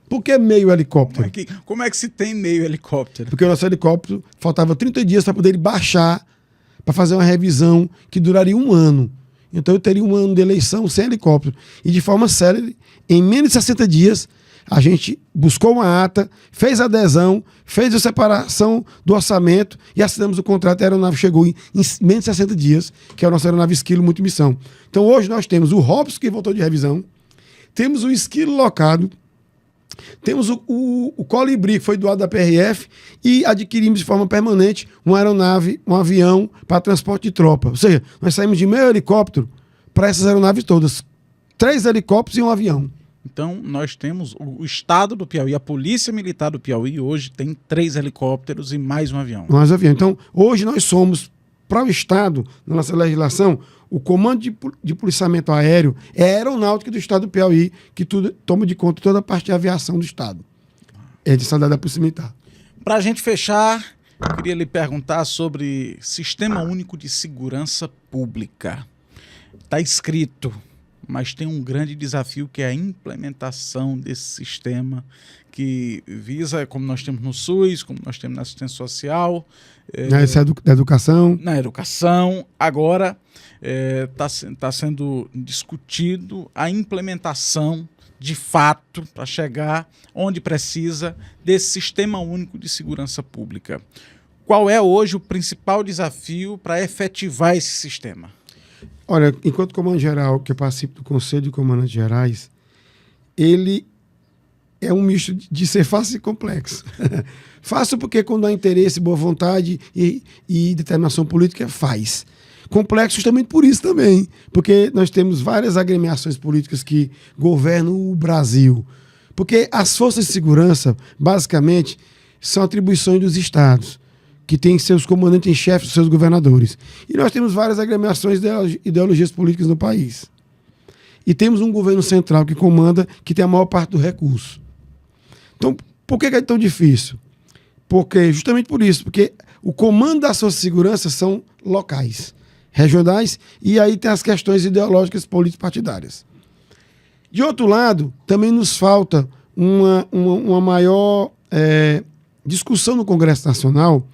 Por que meio helicóptero? Como é que se tem meio helicóptero? Porque o nosso helicóptero faltava 30 dias para poder ele baixar, para fazer uma revisão que duraria 1 ano. Então eu teria 1 ano de eleição sem helicóptero. E de forma célere, em menos de 60 dias, a gente buscou uma ata, fez a adesão, fez a separação do orçamento e assinamos o contrato. A aeronave chegou em menos de 60 dias, que é a nossa aeronave Esquilo Multimissão. Então hoje nós temos o Robson, que voltou de revisão, temos o Esquilo locado, temos o Colibri, que foi doado da PRF, e adquirimos de forma permanente uma aeronave, um avião para transporte de tropa. Ou seja, nós saímos de meio helicóptero para essas aeronaves todas. 3 helicópteros e um avião. Então, nós temos o Estado do Piauí, a Polícia Militar do Piauí, hoje tem 3 helicópteros e mais um avião. Mais um avião. Então, hoje nós somos, para o Estado, na nossa legislação, o Comando de Policiamento Aéreo é a aeronáutica do Estado do Piauí, que toma de conta toda a parte de aviação do Estado. É de saudade da Polícia Militar. Para a gente fechar, eu queria lhe perguntar sobre Sistema Único de Segurança Pública. Está escrito, mas tem um grande desafio que é a implementação desse sistema que visa, como nós temos no SUS, como nós temos na assistência social, Da educação. na educação. Agora está sendo discutido a implementação de fato para chegar onde precisa desse sistema único de segurança pública. Qual é hoje o principal desafio para efetivar esse sistema? Olha, enquanto comandante-geral, que eu participo do Conselho de Comandantes Gerais, ele é um misto de ser fácil e complexo. Fácil porque quando há interesse, boa vontade e determinação política, faz. Complexo justamente por isso também, porque nós temos várias agremiações políticas que governam o Brasil. Porque as forças de segurança, basicamente, são atribuições dos estados, que têm seus comandantes em chefe, seus governadores. E nós temos várias agremiações de ideologias políticas no país. E temos um governo central que comanda, que tem a maior parte do recurso. Então, por que é tão difícil? Justamente por isso, porque o comando das forças de segurança são locais, regionais, e aí tem as questões ideológicas político-partidárias. De outro lado, também nos falta uma maior discussão no Congresso Nacional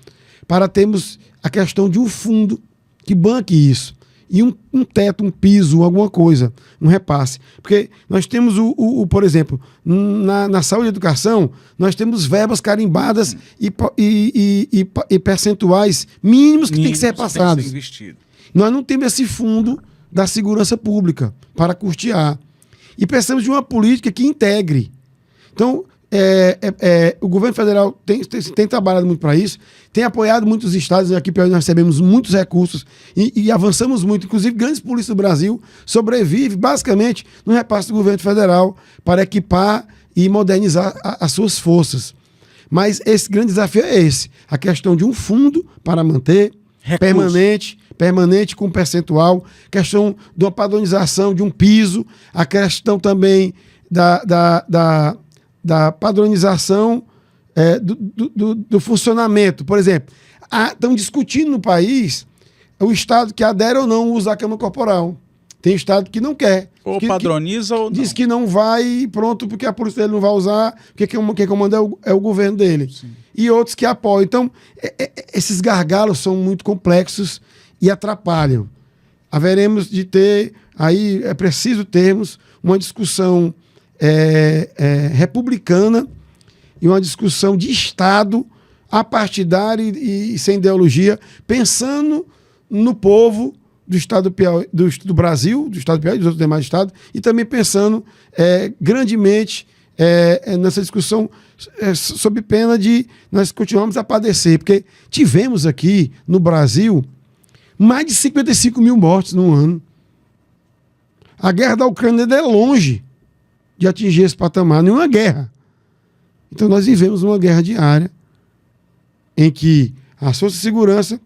para termos a questão de um fundo que banque isso. E um teto, um piso, alguma coisa, um repasse. Porque nós temos, por exemplo, na saúde e educação, nós temos verbas carimbadas e percentuais mínimos que têm que ser repassados. Nós não temos esse fundo da segurança pública para custear. E precisamos de uma política que integre. Então, o governo federal tem trabalhado muito para isso, tem apoiado muitos estados. Aqui nós recebemos muitos recursos e avançamos muito. Inclusive, grandes polícias do Brasil sobrevivem basicamente no repasse do governo federal para equipar e modernizar as suas forças. Mas esse grande desafio é esse: a questão de um fundo para manter permanente com percentual, questão de uma padronização, de um piso, a questão também da padronização do funcionamento. Por exemplo, estão discutindo no país o estado que adere ou não usa a câmara corporal. Tem estado que não quer. Ou padroniza ou não. Diz que não vai, pronto, porque a polícia dele não vai usar, porque quem comanda é o governo dele. Sim. E outros que apoiam. Então, esses gargalos são muito complexos e atrapalham. Haveremos de ter, aí é preciso termos uma discussão republicana e uma discussão de Estado apartidária e sem ideologia, pensando no povo do Estado do Piauí, do Brasil, do Estado do Piauí e dos outros demais estados, e também pensando grandemente nessa discussão sob pena de nós continuarmos a padecer, porque tivemos aqui no Brasil mais de 55 mil mortes num ano. A guerra da Ucrânia é longe de atingir esse patamar, nenhuma guerra. Então nós vivemos uma guerra diária em que as forças de segurança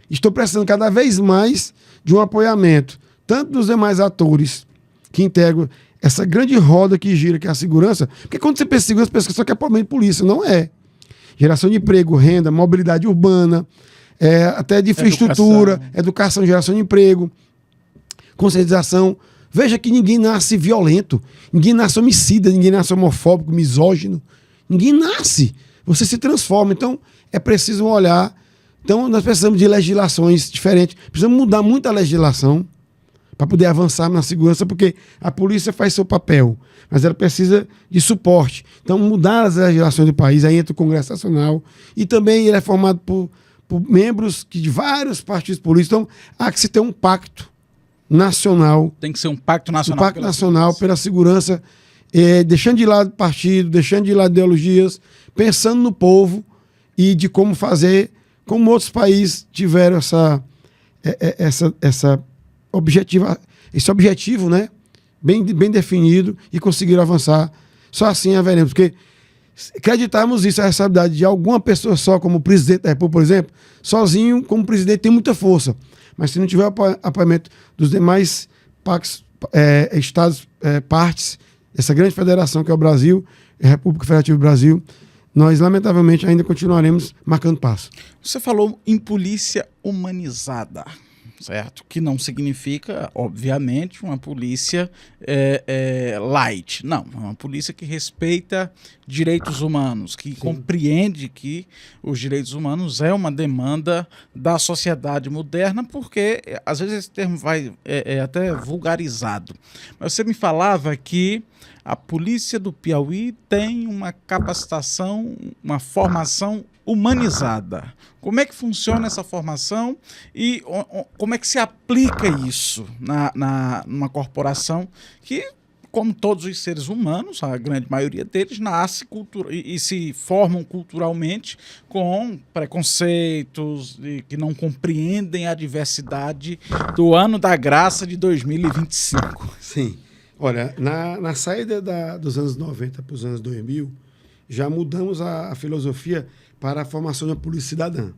estão precisando cada vez mais de um apoiamento, tanto dos demais atores que integram essa grande roda que gira, que é a segurança, porque quando você pensa em segurança, pensa que só que é problema de polícia, não é. Geração de emprego, renda, mobilidade urbana, até de infraestrutura, educação, geração de emprego, conscientização. Veja que ninguém nasce violento, ninguém nasce homicida, ninguém nasce homofóbico, misógino. Ninguém nasce. Você se transforma. Então, é preciso olhar. Então, nós precisamos de legislações diferentes. Precisamos mudar muito a legislação para poder avançar na segurança, porque a polícia faz seu papel, mas ela precisa de suporte. Então, mudar as legislações do país, aí entra o Congresso Nacional, e também ele é formado por membros de vários partidos políticos. Então, há que se ter um pacto nacional. Tem que ser um pacto nacional. Um pacto nacional pela segurança, deixando de lado partido, deixando de lado ideologias, pensando no povo e de como fazer, como outros países tiveram esse objetivo, né, bem definido, e conseguiram avançar. Só assim haveremos, porque acreditarmos isso, a responsabilidade de alguma pessoa só, como o presidente da República, por exemplo, sozinho, como presidente, tem muita força. Mas se não tiver apoiamento dos demais estados, partes dessa grande federação que é o Brasil, a República Federativa do Brasil, nós, lamentavelmente, ainda continuaremos marcando passo. Você falou em polícia humanizada. certo? Que não significa, obviamente, uma polícia light. Não, é uma polícia que respeita direitos humanos, que compreende que os direitos humanos é uma demanda da sociedade moderna, porque às vezes esse termo vai até vulgarizado. Mas você me falava que a polícia do Piauí tem uma capacitação, uma formação humanizada. Como é que funciona essa formação e como é que se aplica isso numa corporação que, como todos os seres humanos, a grande maioria deles nasce e se formam culturalmente com preconceitos e que não compreendem a diversidade do ano da graça de 2025. Sim. Olha, na saída dos anos 90 para os anos 2000, já mudamos a filosofia para a formação de uma polícia cidadã,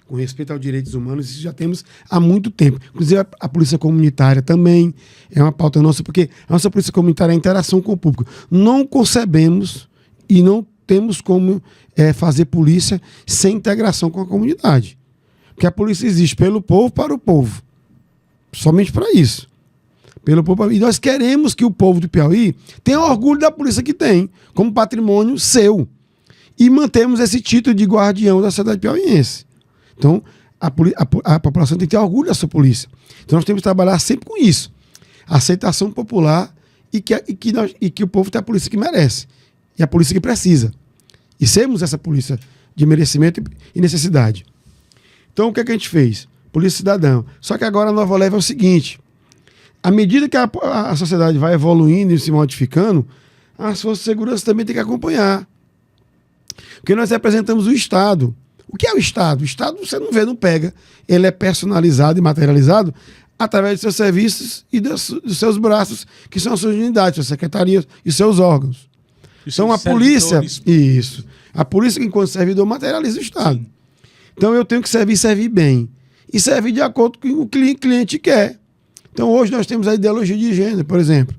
com respeito aos direitos humanos. Isso já temos há muito tempo. Inclusive, a polícia comunitária também é uma pauta nossa, porque a nossa polícia comunitária é a interação com o público. Não concebemos e não temos como fazer polícia sem integração com a comunidade. Porque a polícia existe pelo povo, para o povo. Somente para isso. Pelo povo. E nós queremos que o povo do Piauí tenha orgulho da polícia que tem, como patrimônio seu. E mantemos esse título de guardião da sociedade piauiense. Então, a população tem que ter orgulho da sua polícia. Então, nós temos que trabalhar sempre com isso. Aceitação popular e que o povo tem a polícia que merece. E a polícia que precisa. E sermos essa polícia de merecimento e necessidade. Então, o que a gente fez? Polícia cidadã. Só que agora a nova leva é o seguinte. À medida que a sociedade vai evoluindo e se modificando, as forças de segurança também têm que acompanhar. Porque nós representamos o Estado. O que é o Estado? O Estado você não vê, não pega. Ele é personalizado e materializado através de seus serviços e dos seus braços, que são as suas unidades, suas secretarias e seus órgãos. Então a polícia... Isso. A polícia, enquanto servidor, materializa o Estado. Sim. Então eu tenho que servir bem. E servir de acordo com o que o cliente quer. Então hoje nós temos a ideologia de gênero, por exemplo.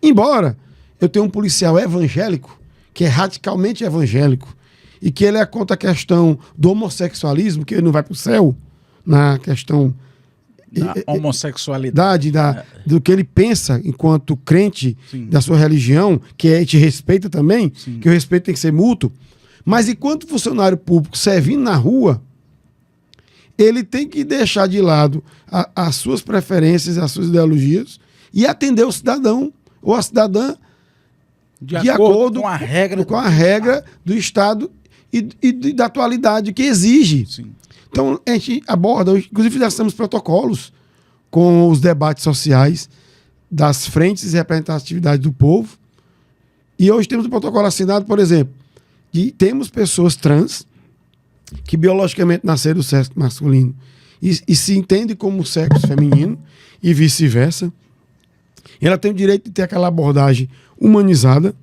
Embora eu tenha um policial evangélico, que é radicalmente evangélico, e que ele é contra a questão do homossexualismo, que ele não vai para o céu, na questão da homossexualidade, do que ele pensa enquanto crente, sim, da sua religião, que te respeita também, sim, que o respeito tem que ser mútuo. Mas enquanto funcionário público servindo na rua, ele tem que deixar de lado as suas preferências, as suas ideologias e atender o cidadão ou a cidadã de acordo com a regra do Estado e da atualidade que exige. Sim. Então, a gente aborda, inclusive já temos protocolos com os debates sociais das frentes e representatividade do povo. E hoje temos um protocolo assinado, por exemplo, de temos pessoas trans que biologicamente nasceram do sexo masculino e se entendem como sexo feminino e vice-versa. Ela tem o direito de ter aquela abordagem humanizada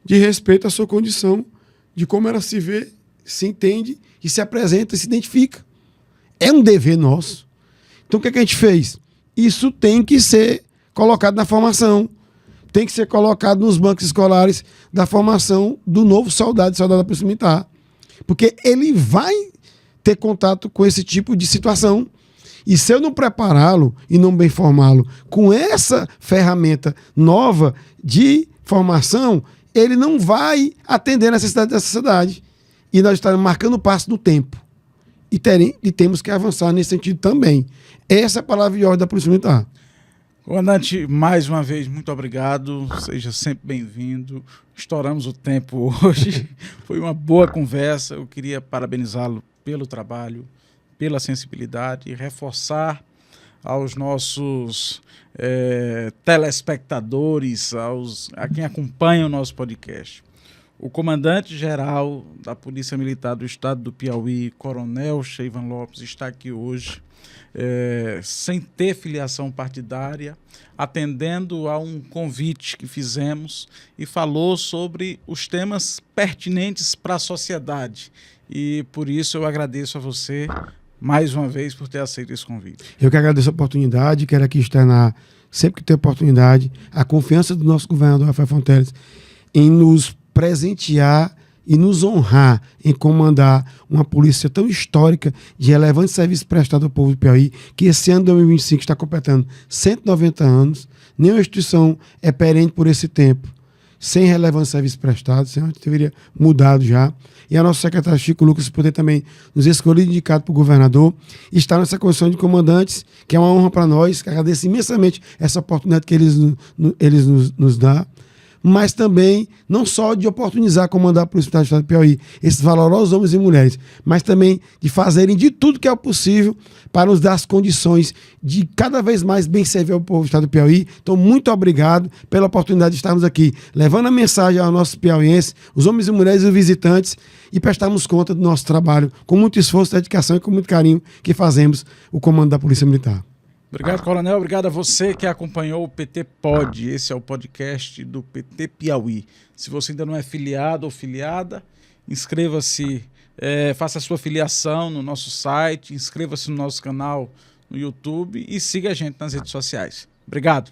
de respeito à sua condição, de como ela se vê, se entende e se apresenta e se identifica. É um dever nosso. Então o que a gente fez? Isso tem que ser colocado na formação, tem que ser colocado nos bancos escolares da formação do novo soldado da Polícia Militar. Porque ele vai ter contato com esse tipo de situação. E se eu não prepará-lo e não bem formá-lo com essa ferramenta nova de formação, ele não vai atender a necessidade da sociedade. E nós estamos marcando o passo do tempo. E temos que avançar nesse sentido também. Essa é a palavra de ordem da Polícia Militar. Comandante, mais uma vez, muito obrigado. Seja sempre bem-vindo. Estouramos o tempo hoje. Foi uma boa conversa. Eu queria parabenizá-lo pelo trabalho, pela sensibilidade e reforçar aos nossos telespectadores, a quem acompanha o nosso podcast. O comandante-geral da Polícia Militar do Estado do Piauí, Coronel Cheivan Lopes, está aqui hoje, sem ter filiação partidária, atendendo a um convite que fizemos e falou sobre os temas pertinentes para a sociedade. E por isso eu agradeço a você mais uma vez por ter aceito esse convite. Eu que agradeço a oportunidade, quero aqui externar, sempre que tem oportunidade, a confiança do nosso governador Rafael Fonteles em nos presentear e nos honrar em comandar uma polícia tão histórica, de relevante serviço prestado ao povo do Piauí, que esse ano de 2025 está completando 190 anos. Nenhuma instituição é perene por esse tempo, sem relevante serviço prestado, senão a gente teria mudado já. E a nossa secretária Chico Lucas poder também nos escolher indicado para o governador, e estar nessa condição de comandantes, que é uma honra para nós, que agradeço imensamente essa oportunidade que eles nos dão, mas também não só de oportunizar comandar a Polícia Militar do Estado do Piauí, esses valorosos homens e mulheres, mas também de fazerem de tudo que é possível para nos dar as condições de cada vez mais bem servir ao povo do Estado do Piauí. Então, muito obrigado pela oportunidade de estarmos aqui, levando a mensagem aos nossos piauienses, os homens e mulheres e os visitantes, e prestarmos conta do nosso trabalho, com muito esforço, dedicação e com muito carinho que fazemos o comando da Polícia Militar. Obrigado, Coronel. Obrigado a você que acompanhou o PT Pod. Esse é o podcast do PT Piauí. Se você ainda não é filiado ou filiada, inscreva-se, faça a sua filiação no nosso site, inscreva-se no nosso canal no YouTube e siga a gente nas redes sociais. Obrigado.